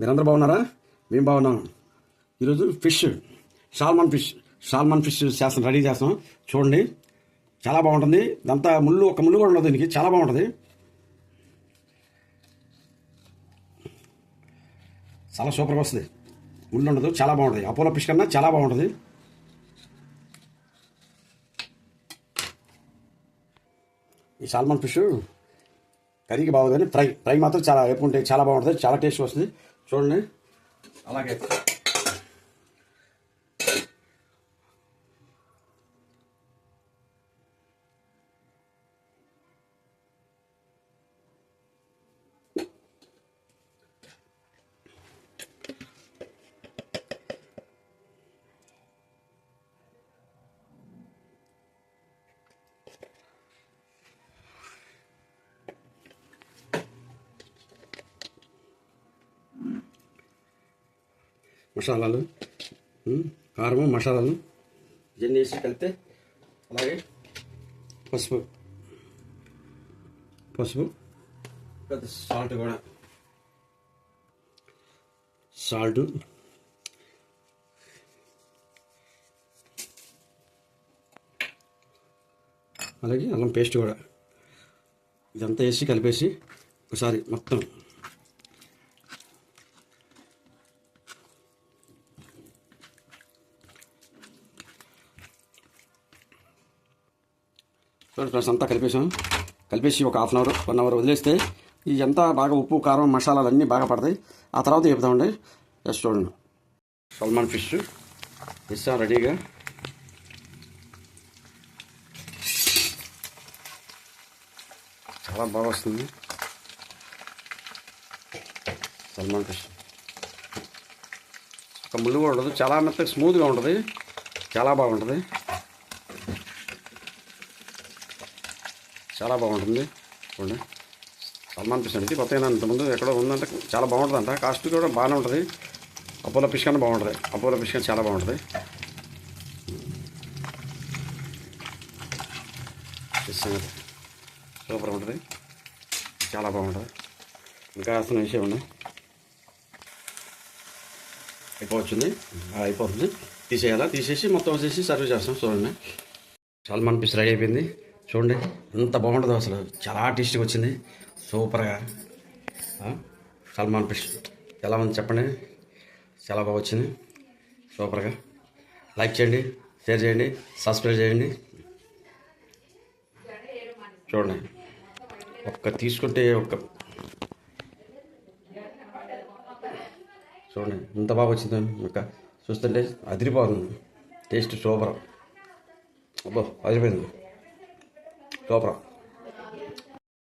మీరందరూ బాగున్నారా? మేము బాగున్నాం. ఈరోజు సాల్మన్ ఫిష్ చేస్తాం, రెడీ చేస్తాం. చూడండి, చాలా బాగుంటుంది. ఇదంతా ఒక ముళ్ళు కూడా ఉండదు దీనికి, చాలా బాగుంటుంది. చాలా సూపర్గా వస్తుంది, ముళ్ళు ఉండదు, చాలా బాగుంటుంది. అపోలో ఫిష్ కన్నా చాలా బాగుంటుంది. ఈ సాల్మన్ ఫిష్ కర్రీకి బాగుందని ఫ్రై మాత్రం చాలా ఎక్కువ ఉంటాయి, చాలా బాగుంటుంది, చాలా టేస్ట్ వస్తుంది. చూడండి, అలాగే మసాలాలు, కారము, మసాలాలు ఇవన్నీ వేసి కలిపితే, అలాగే పసుపు పెద్ద సాల్ట్ కూడా, అలాగే అల్లం పేస్ట్ కూడా, ఇదంతా వేసి కలిపేసి ఒకసారి మొత్తం ఫ్రెండ్స్ అంతా కలిపేసి ఒక హాఫ్ అన్ అవర్ 1 అవర్ వదిలేస్తే ఇదంతా బాగా ఉప్పు, కారం, మసాలాలు అన్నీ బాగా పడతాయి. ఆ తర్వాత చెప్తామండి. జస్ట్ చూడండి, సాల్మన్ ఫిష్ వేసాం రెడీగా. చాలా బాగా వస్తుంది సాల్మన్ ఫిష్. ఒక ముళ్ళు కూడా ఉండదు, చాలా మెత్తగా స్మూత్గా ఉంటుంది, చాలా బాగుంటుంది, చాలా బాగుంటుంది. చూడండి, సాల్మన్ ఫిష్ అనేది కొత్తగా ఇంతకుముందు ఎక్కడో ఉందంటే చాలా బాగుంటుందంట. కాస్ట్ కూడా బాగానే ఉంటుంది. అపోలో ఫిష్ కన్నా బాగుంటుంది, అపోలో ఫిష్ కన్నా చాలా బాగుంటుంది. ఫిష్ అనేది సూపర్ ఉంటుంది, చాలా బాగుంటుంది. ఇంకా అసలు విషయం ఉన్నాయి, అయిపోతుంది. తీసేసి మొత్తం వచ్చేసి సర్వ్ చేస్తాం. చూడండి, సాల్మన్ ఫిష్ రెడీ అయిపోయింది. చూడండి ఎంత బాగుంటుందో, అసలు చాలా టేస్టీగా వచ్చింది, సూపర్గా. సాల్మన్ ఫిష్ ఎలా ఉంది చెప్పండి, చాలా బాగా వచ్చింది, సూపర్గా. లైక్ చేయండి, షేర్ చేయండి, సబ్స్క్రైబ్ చేయండి. చూడండి, తీసుకుంటే చూడండి ఎంత బాగా వచ్చింది. చూస్తుంటే అదిరిపోతుంది, టేస్ట్ సూపర్. అబ్బో, అదిరిపోయింది, సూపర్.